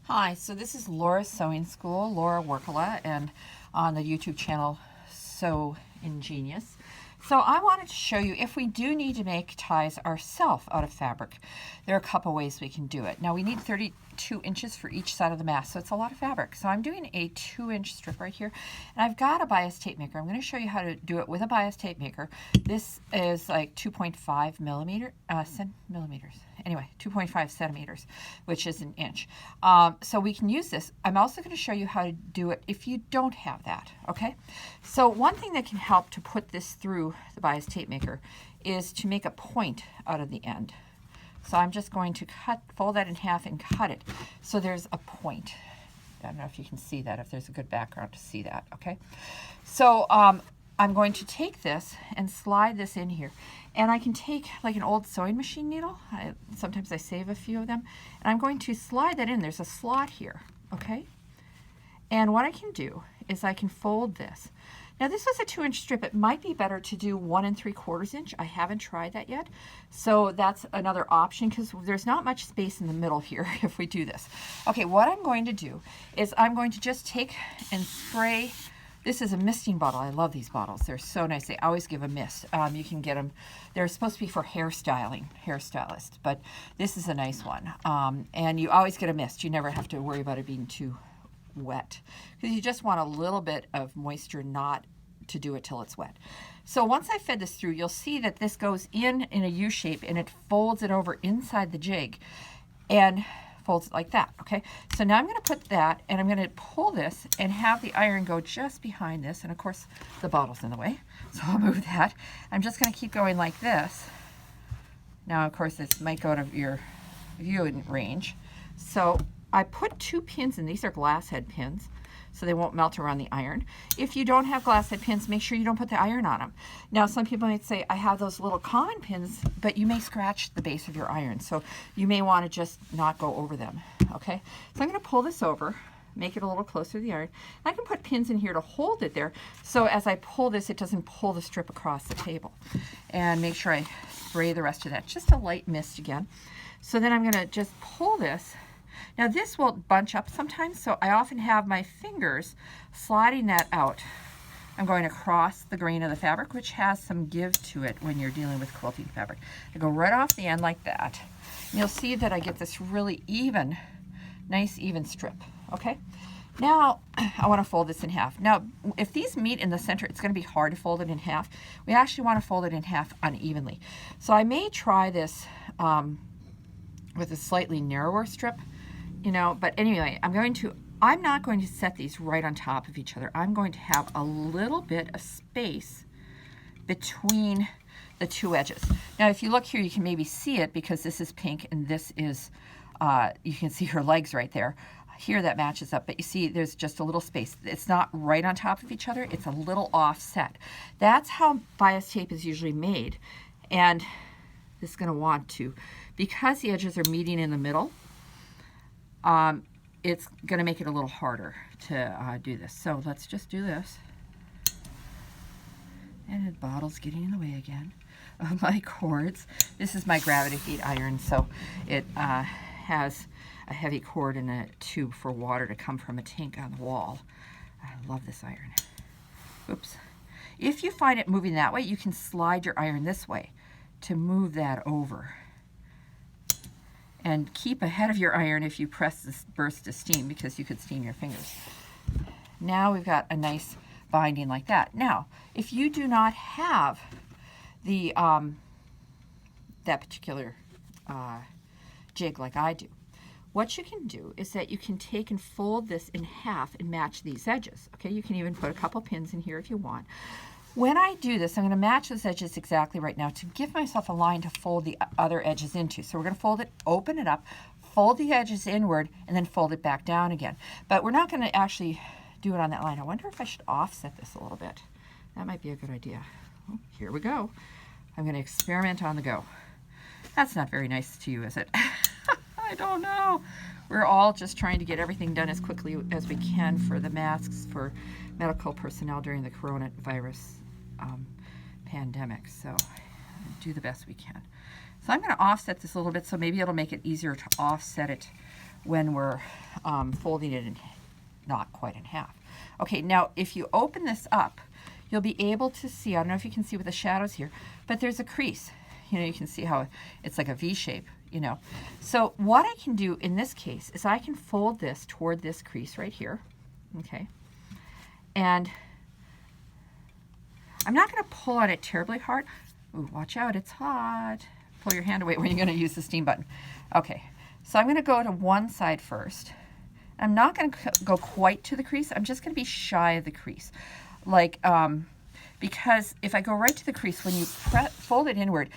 Hi, so this is Laura's Sewing School, Laura Workala, and on the YouTube channel Sew Ingenious. So I wanted to show you if we do need to make ties ourselves out of fabric, there are a couple ways we can do it. Now we need 32 inches for each side of the mask, so it's a lot of fabric. So I'm doing a 2-inch strip right here, and I've got a bias tape maker. I'm going to show you how to do it with a bias tape maker. This is like 2.5 millimeters. Anyway, 2.5 centimeters, which is an inch. So we can use this. I'm also going to show you how to do it if you don't have that, okay? So one thing that can help to put this through the bias tape maker is to make a point out of the end. So I'm just going to fold that in half and cut it so there's a point. I don't know if you can see that, if there's a good background to see that, okay? So I'm going to take this and slide this in here. And I can take like an old sewing machine needle. Sometimes I save a few of them. And I'm going to slide that in. There's a slot here, okay? And what I can do is I can fold this. Now this was a 2-inch strip. It might be better to do 1 3/4 inch. I haven't tried that yet. So that's another option because there's not much space in the middle here if we do this. Okay, what I'm going to do is I'm going to just take and spray. This is a misting bottle. I love these bottles. They're so nice. They always give a mist. You can get them. They're supposed to be for hairstylists, but this is a nice one. And you always get a mist. You never have to worry about it being too wet because you just want a little bit of moisture, not to do it till it's wet. So once I fed this through, you'll see that this goes in a U shape and it folds it over inside the jig and folds it like that, okay? So now I'm going to put that and I'm going to pull this and have the iron go just behind this, and of course the bottle's in the way, so I'll move that. I'm just going to keep going like this. Now of course this might go out of your viewing range. So I put 2 pins in. These are glass head pins, so they won't melt around the iron. If you don't have glass head pins, make sure you don't put the iron on them. Now, some people might say, I have those little common pins, but you may scratch the base of your iron, so you may want to just not go over them, okay? So I'm going to pull this over, make it a little closer to the iron. I can put pins in here to hold it there, so as I pull this, it doesn't pull the strip across the table. And make sure I spray the rest of that. Just a light mist again. So then I'm going to just pull this. Now this will bunch up sometimes, so I often have my fingers sliding that out. I'm going across the grain of the fabric, which has some give to it when you're dealing with quilting fabric. I go right off the end like that. And you'll see that I get this really even, nice even strip, okay? Now, I want to fold this in half. Now, if these meet in the center, it's going to be hard to fold it in half. We actually want to fold it in half unevenly. So I may try this with a slightly narrower strip. You know, but anyway, I'm not going to set these right on top of each other. I'm going to have a little bit of space between the 2 edges. Now, if you look here, you can maybe see it because this is pink and this is, you can see her legs right there. Here that matches up, but you see there's just a little space. It's not right on top of each other. It's a little offset. That's how bias tape is usually made. And this is going to want to, because the edges are meeting in the middle, it's going to make it a little harder to do this. So let's just do this. And the bottle's getting in the way again of my cords. This is my gravity feed iron, so it has a heavy cord and a tube for water to come from a tank on the wall. I love this iron. Oops. If you find it moving that way, you can slide your iron this way to move that over. And keep ahead of your iron if you press this burst of steam, because you could steam your fingers. Now we've got a nice binding like that. Now, if you do not have the that particular jig like I do, what you can do is that you can take and fold this in half and match these edges. Okay, you can even put a couple pins in here if you want. When I do this, I'm going to match those edges exactly right now to give myself a line to fold the other edges into. So we're going to fold it, open it up, fold the edges inward, and then fold it back down again. But we're not going to actually do it on that line. I wonder if I should offset this a little bit. That might be a good idea. Oh, here we go. I'm going to experiment on the go. That's not very nice to you, is it? I don't know. We're all just trying to get everything done as quickly as we can for the masks for medical personnel during the coronavirus pandemic. So do the best we can. So I'm going to offset this a little bit, so maybe it'll make it easier to offset it when we're folding it in, not quite in half. Okay, now if you open this up, you'll be able to see, I don't know if you can see with the shadows here, but there's a crease. You know, you can see how it's like a V shape, you know. So what I can do in this case is I can fold this toward this crease right here, okay? And I'm not going to pull on it terribly hard. Ooh, watch out, it's hot. Pull your hand away when you're going to use the steam button. Okay, so I'm going to go to one side first. I'm not going to go quite to the crease. I'm just going to be shy of the crease. Like, because if I go right to the crease, when you fold it inward,